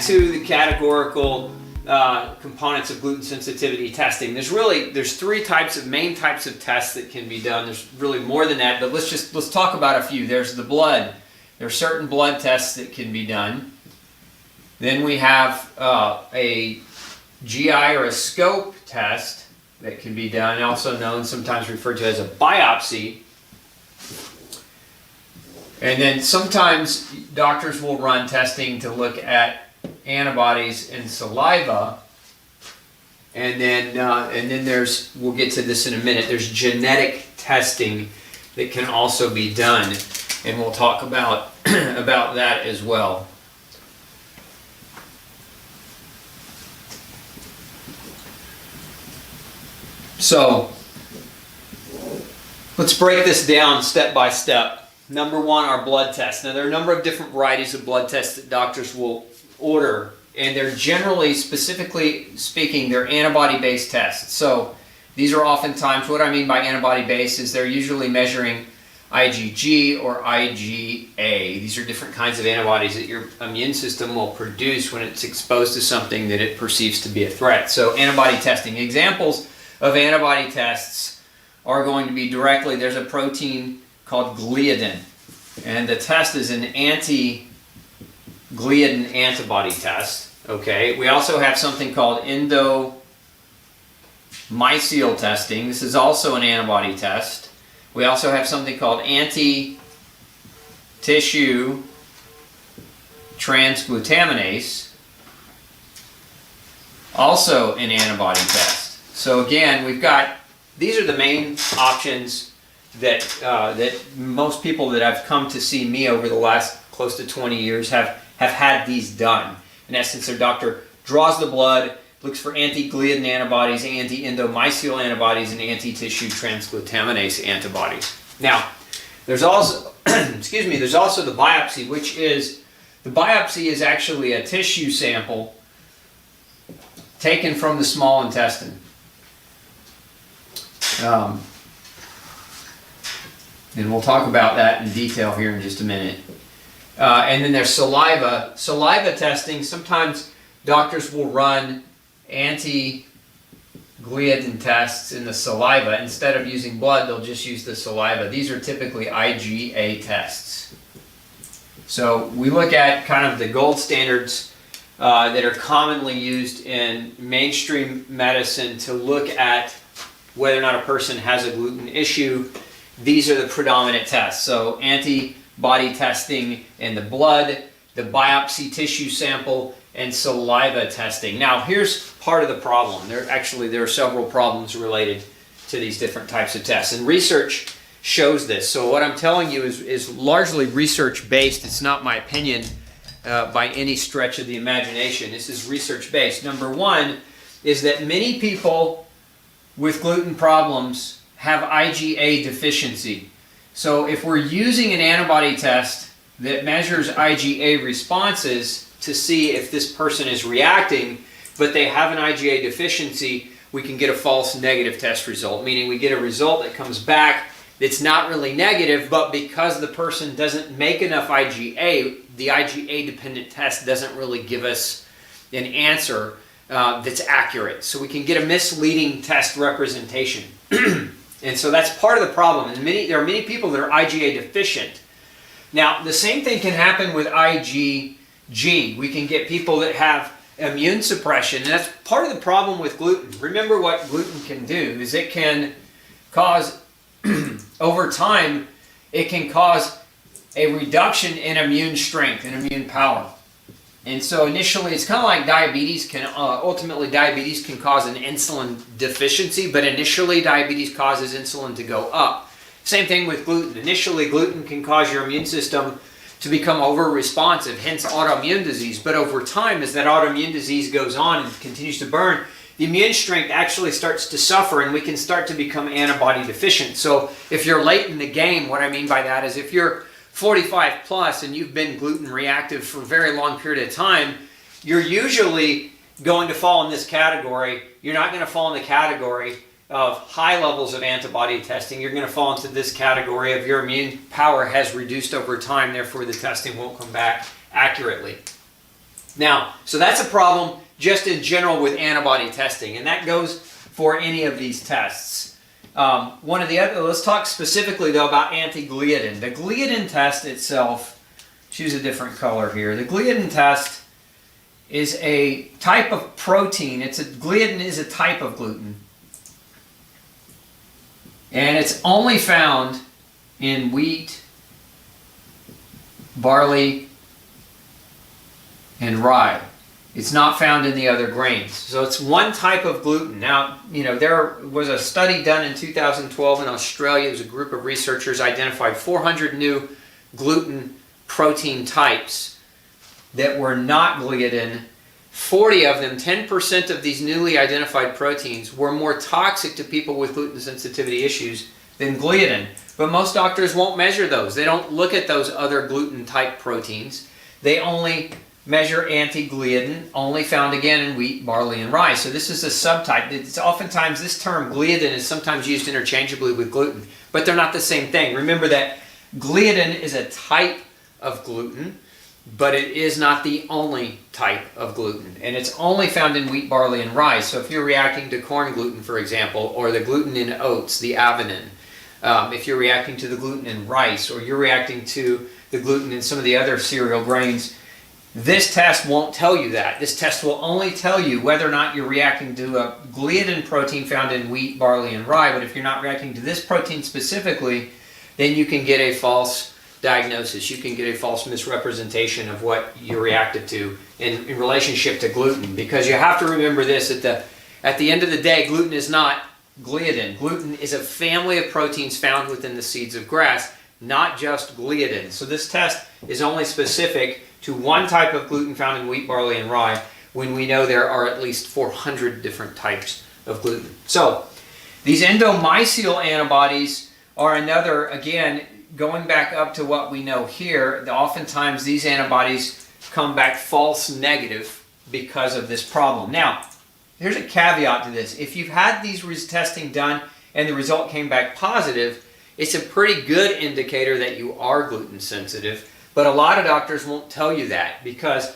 back to the categorical components of gluten sensitivity testing. There's three main types of tests that can be done. There's really more than that, but let's talk about a few. There's the blood. There are certain blood tests that can be done. Then we have a GI or a scope test that can be done, also known, sometimes referred to as a biopsy. And then sometimes doctors will run testing to look at antibodies in saliva. And then we'll get to this in a minute, there's genetic testing that can also be done. And we'll talk about, about that as well. So, let's break this down step by step. Number one, our blood tests. Now, there are a number of different varieties of blood tests that doctors will order, and they're generally, specifically speaking, they're antibody-based tests. So, these are oftentimes, what I mean by antibody-based is they're usually measuring IgG or IgA. These are different kinds of antibodies that your immune system will produce when it's exposed to something that it perceives to be a threat. So, antibody testing. Examples of antibody tests are going to be directly, there's a protein called gliadin, and the test is an anti-gliadin antibody test. Okay, we also have something called endomysial testing. This is also an antibody test. We also have something called anti-tissue transglutaminase, also an antibody test. So again, these are the main options that most people that have come to see me over the last close to 20 years have had these done. In essence, their doctor draws the blood, looks for anti-gliadin antibodies, anti-endomysial antibodies, and anti-tissue transglutaminase antibodies. Now, there's also, there's also the biopsy, the biopsy is actually a tissue sample taken from the small intestine. And we'll talk about that in detail here in just a minute. And then there's saliva. Saliva testing, sometimes doctors will run anti-gliadin tests in the saliva. Instead of using blood, they'll just use the saliva. These are typically IgA tests. So we look at kind of the gold standards that are commonly used in mainstream medicine to look at whether or not a person has a gluten issue. These are the predominant tests. So antibody testing in the blood, the biopsy tissue sample, and saliva testing. Now, here's part of the problem. There are several problems related to these different types of tests, and research shows this. So what I'm telling you is largely research-based. It's not my opinion by any stretch of the imagination. This is research-based. Number one is that many people with gluten problems have IgA deficiency. So if we're using an antibody test that measures IgA responses to see if this person is reacting, but they have an IgA deficiency, we can get a false negative test result, meaning we get a result that comes back that's not really negative, but because the person doesn't make enough IgA, the IgA-dependent test doesn't really give us an answer that's accurate. So we can get a misleading test representation. And so that's part of the problem. And there are many people that are IgA deficient. Now, the same thing can happen with IgG. We can get people that have immune suppression, and that's part of the problem with gluten. Remember what gluten can do is it can cause, over time, it can cause a reduction in immune strength and immune power. And so initially, it's kind of like diabetes. Ultimately, diabetes can cause an insulin deficiency, but initially, diabetes causes insulin to go up. Same thing with gluten. Initially, gluten can cause your immune system to become over-responsive, hence autoimmune disease. But over time, as that autoimmune disease goes on and continues to burn, the immune strength actually starts to suffer, and we can start to become antibody deficient. So if you're late in the game, what I mean by that is if you're 45 plus and you've been gluten reactive for a very long period of time, you're usually going to fall in this category. You're not going to fall in the category of high levels of antibody testing. You're going to fall into this category of your immune power has reduced over time, therefore the testing won't come back accurately. Now, so that's a problem just in general with antibody testing, and that goes for any of these tests. One of the other, let's talk specifically though about anti-gliadin. The gliadin test itself, choose a different color here. The gliadin test is a type of protein. Gliadin is a type of gluten. And it's only found in wheat, barley, and rye. It's not found in the other grains. So it's one type of gluten. Now, there was a study done in 2012 in Australia. It was a group of researchers identified 400 new gluten protein types that were not gliadin. 40 of them, 10% of these newly identified proteins, were more toxic to people with gluten sensitivity issues than gliadin. But most doctors won't measure those. They don't look at those other gluten type proteins. They only measure anti-gliadin, only found again in wheat, barley, and rye. So this is a subtype. It's oftentimes, this term gliadin is sometimes used interchangeably with gluten, but they're not the same thing. Remember that gliadin is a type of gluten, but it is not the only type of gluten. And it's only found in wheat, barley, and rye. So if you're reacting to corn gluten, for example, or the gluten in oats, the avenin, if you're reacting to the gluten in rice, or you're reacting to the gluten in some of the other cereal grains, this test won't tell you that. This test will only tell you whether or not you're reacting to a gliadin protein found in wheat, barley, and rye. But if you're not reacting to this protein specifically, then you can get a false diagnosis. You can get a false misrepresentation of what you reacted to in relationship to gluten. Because you have to remember this, at the end of the day, gluten is not gliadin. Gluten is a family of proteins found within the seeds of grass, not just gliadin. So this test is only specific to one type of gluten found in wheat, barley, and rye, when we know there are at least 400 different types of gluten. So these endomysial antibodies are another, again, going back up to what we know here, oftentimes these antibodies come back false negative because of this problem. Now, here's a caveat to this. If you've had these testing done and the result came back positive, it's a pretty good indicator that you are gluten sensitive. But a lot of doctors won't tell you that, because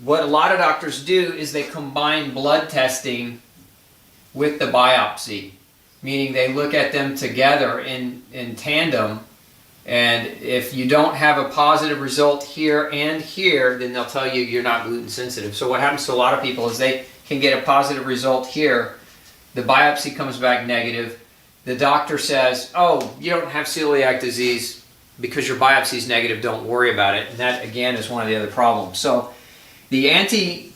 what a lot of doctors do is they combine blood testing with the biopsy, meaning they look at them together in tandem, and if you don't have a positive result here and here, then they'll tell you you're not gluten sensitive. So what happens to a lot of people is they can get a positive result here, the biopsy comes back negative, the doctor says, oh, you don't have celiac disease, because your biopsy is negative, don't worry about it. And that, again, is one of the other problems. So the anti-tissue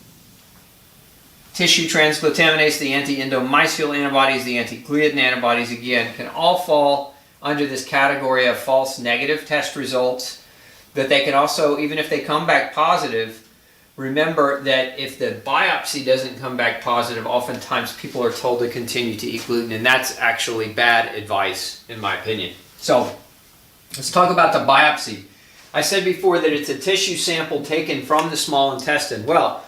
transglutaminase, the anti-endomysial antibodies, the anti-gliadin antibodies, again, can all fall under this category of false negative test results. But they can also, even if they come back positive, remember that if the biopsy doesn't come back positive, oftentimes people are told to continue to eat gluten, and that's actually bad advice, in my opinion. So let's talk about the biopsy. I said before that it's a tissue sample taken from the small intestine. Well,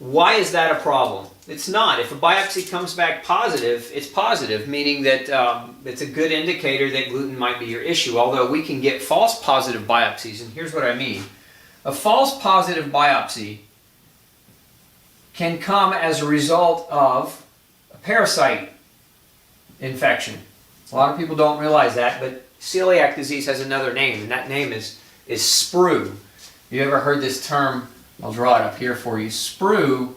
why is that a problem? It's not. If a biopsy comes back positive, it's positive, meaning that it's a good indicator that gluten might be your issue, although we can get false positive biopsies, and here's what I mean. A false positive biopsy can come as a result of a parasite infection. A lot of people don't realize that, but celiac disease has another name, and that name is sprue. You ever heard this term? I'll draw it up here for you. Sprue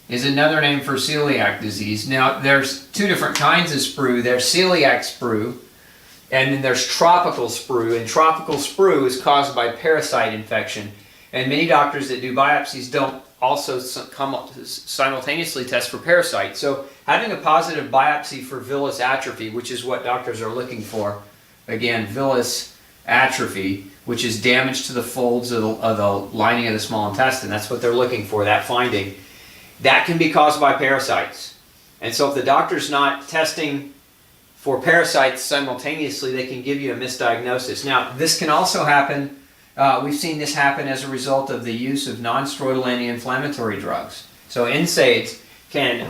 is another name for celiac disease. Now, there's two different kinds of sprue. There's celiac sprue, and then there's tropical sprue. And tropical sprue is caused by parasite infection. And many doctors that do biopsies don't also simultaneously test for parasites. So having a positive biopsy for villus atrophy, which is what doctors are looking for, again, villus atrophy, which is damage to the folds of the lining of the small intestine. That's what they're looking for, that finding. That can be caused by parasites. And so if the doctor's not testing for parasites simultaneously, they can give you a misdiagnosis. Now, this can also happen, we've seen this happen as a result of the use of non-steroidal anti-inflammatory drugs. So NSAIDs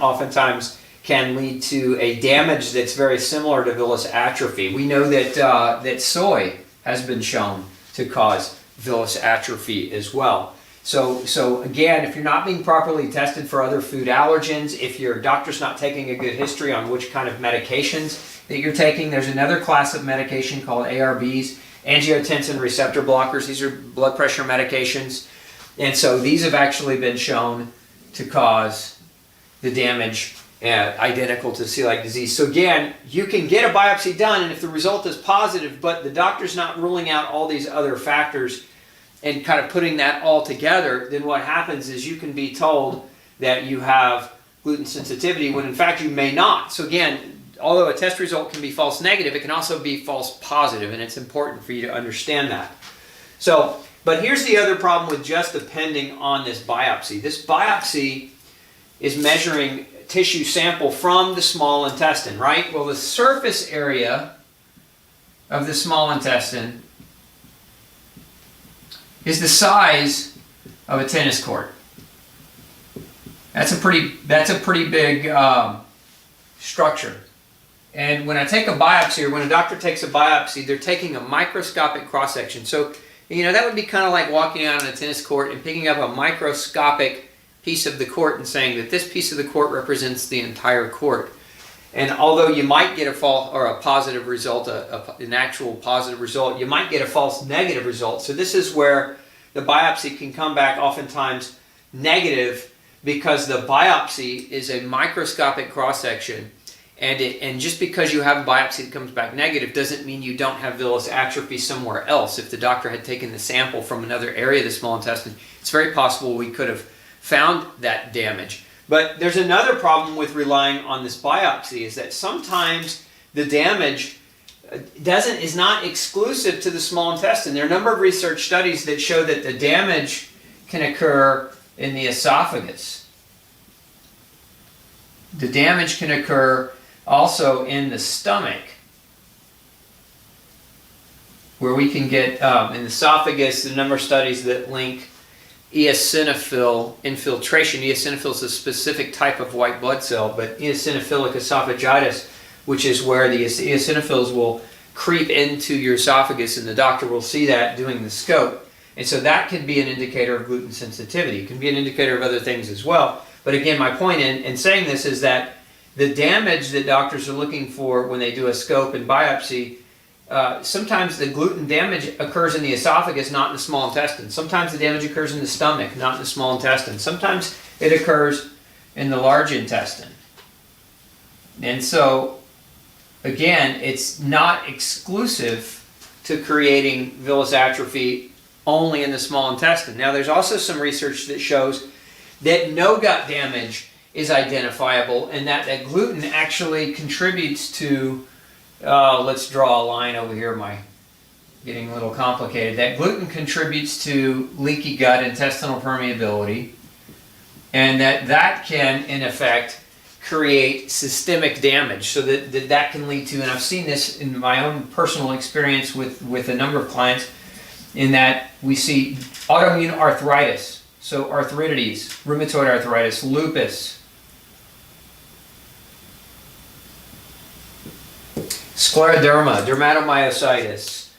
oftentimes can lead to a damage that's very similar to villus atrophy. We know that soy has been shown to cause villus atrophy as well. So again, if you're not being properly tested for other food allergens, if your doctor's not taking a good history on which kind of medications that you're taking, there's another class of medication called ARBs, angiotensin receptor blockers. These are blood pressure medications. And so these have actually been shown to cause the damage identical to celiac disease. So again, you can get a biopsy done, and if the result is positive, but the doctor's not ruling out all these other factors and kind of putting that all together, then what happens is you can be told that you have gluten sensitivity when in fact you may not. So again, although a test result can be false negative, it can also be false positive, and it's important for you to understand that. So, but here's the other problem with just depending on this biopsy. This biopsy is measuring tissue sample from the small intestine, right? Well, the surface area of the small intestine is the size of a tennis court. That's a pretty big structure. And when I take a biopsy, or when a doctor takes a biopsy, they're taking a microscopic cross-section. So, you know, that would be kind of like walking out on a tennis court and picking up a microscopic piece of the court and saying that this piece of the court represents the entire court. And although you might get a false or a positive result, an actual positive result, you might get a false negative result. So this is where the biopsy can come back oftentimes negative, because the biopsy is a microscopic cross-section. And just because you have a biopsy that comes back negative doesn't mean you don't have villous atrophy somewhere else. If the doctor had taken the sample from another area of the small intestine, it's very possible we could have found that damage. But there's another problem with relying on this biopsy, is that sometimes the damage is not exclusive to the small intestine. There are a number of research studies that show that the damage can occur in the esophagus. The damage can occur also in the stomach, where we can get in the esophagus, a number of studies that link eosinophil infiltration. Eosinophil is a specific type of white blood cell, but eosinophilic esophagitis, which is where the eosinophils will creep into your esophagus, and the doctor will see that doing the scope. And so that can be an indicator of gluten sensitivity. It can be an indicator of other things as well. But again, my point in saying this is that the damage that doctors are looking for when they do a scope and biopsy, sometimes the gluten damage occurs in the esophagus, not in the small intestine. Sometimes the damage occurs in the stomach, not in the small intestine. Sometimes it occurs in the large intestine. And so, again, it's not exclusive to creating villous atrophy only in the small intestine. Now, there's also some research that shows that no gut damage is identifiable, and that gluten actually contributes to, let's draw a line over here, getting a little complicated, that gluten contributes to leaky gut, intestinal permeability, and that can, in effect, create systemic damage. So that can lead to, and I've seen this in my own personal experience with a number of clients, in that we see autoimmune arthritis, so arthritides, rheumatoid arthritis, lupus, scleroderma, dermatomyositis,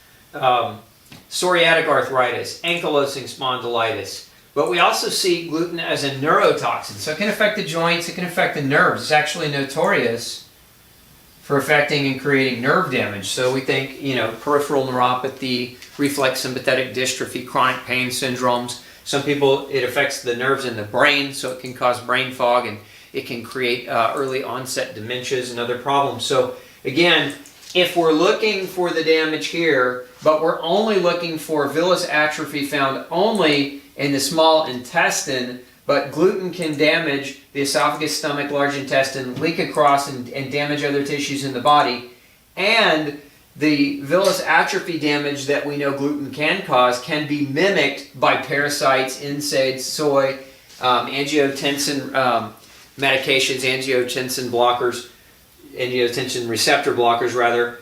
psoriatic arthritis, ankylosing spondylitis. But we also see gluten as a neurotoxin. So it can affect the joints, it can affect the nerves. It's actually notorious for affecting and creating nerve damage. So we think, peripheral neuropathy, reflex sympathetic dystrophy, chronic pain syndromes. Some people, it affects the nerves in the brain, so it can cause brain fog, and it can create early onset dementias and other problems. So again, if we're looking for the damage here, but we're only looking for villous atrophy found only in the small intestine, but gluten can damage the esophagus, stomach, large intestine, leak across and damage other tissues in the body, and the villous atrophy damage that we know gluten can cause can be mimicked by parasites, NSAIDs, soy, angiotensin medications, angiotensin blockers, angiotensin receptor blockers rather.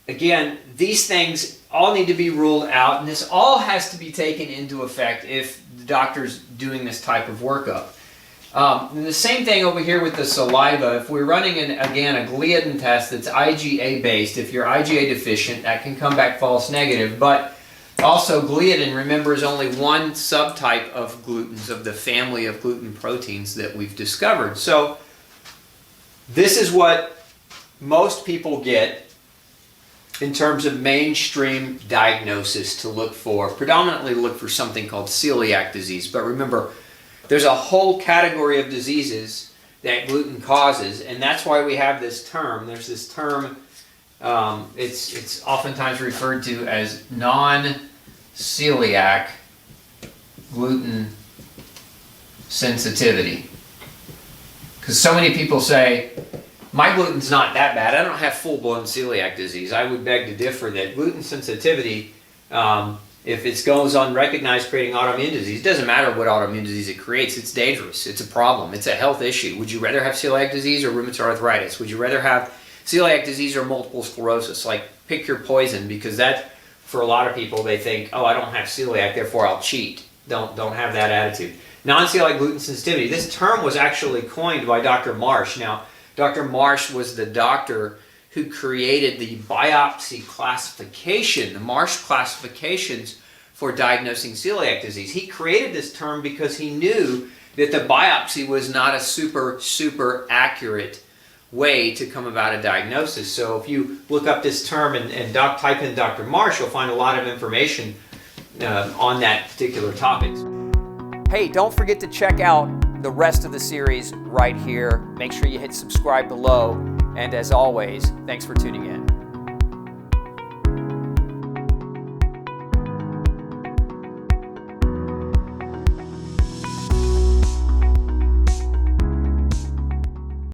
Again, these things all need to be ruled out, and this all has to be taken into effect if the doctor's doing this type of workup. And the same thing over here with the saliva. If we're running, again, a gliadin test that's IgA based, if you're IgA deficient, that can come back false negative. But Also, gliadin, remember, is only one subtype of glutens of the family of gluten proteins that we've discovered. So this is what most people get in terms of mainstream diagnosis to look for. Predominantly look for something called celiac disease. But remember, there's a whole category of diseases that gluten causes, and that's why we have this term. There's this term, it's oftentimes referred to as non celiac gluten sensitivity. Because so many people say, my gluten's not that bad, I don't have full-blown celiac disease. I would beg to differ that gluten sensitivity, if it goes unrecognized creating autoimmune disease, it doesn't matter what autoimmune disease it creates, it's dangerous, it's a problem, it's a health issue. Would you rather have celiac disease or rheumatoid arthritis? Would you rather have celiac disease or multiple sclerosis? Like, pick your poison, because that, for a lot of people, they think, oh, I don't have celiac, therefore I'll cheat. Don't have that attitude. Non-celiac gluten sensitivity, this term was actually coined by Dr. Marsh. Now, Dr. Marsh was the doctor who created the biopsy classification, the Marsh classifications for diagnosing celiac disease. He created this term because he knew that the biopsy was not a super accurate way to come about a diagnosis. So if you look up this term and type in Dr. Marsh, you'll find a lot of information on that particular topic. Hey, don't forget to check out the rest of the series right here. Make sure you hit subscribe below. And as always, thanks for tuning in.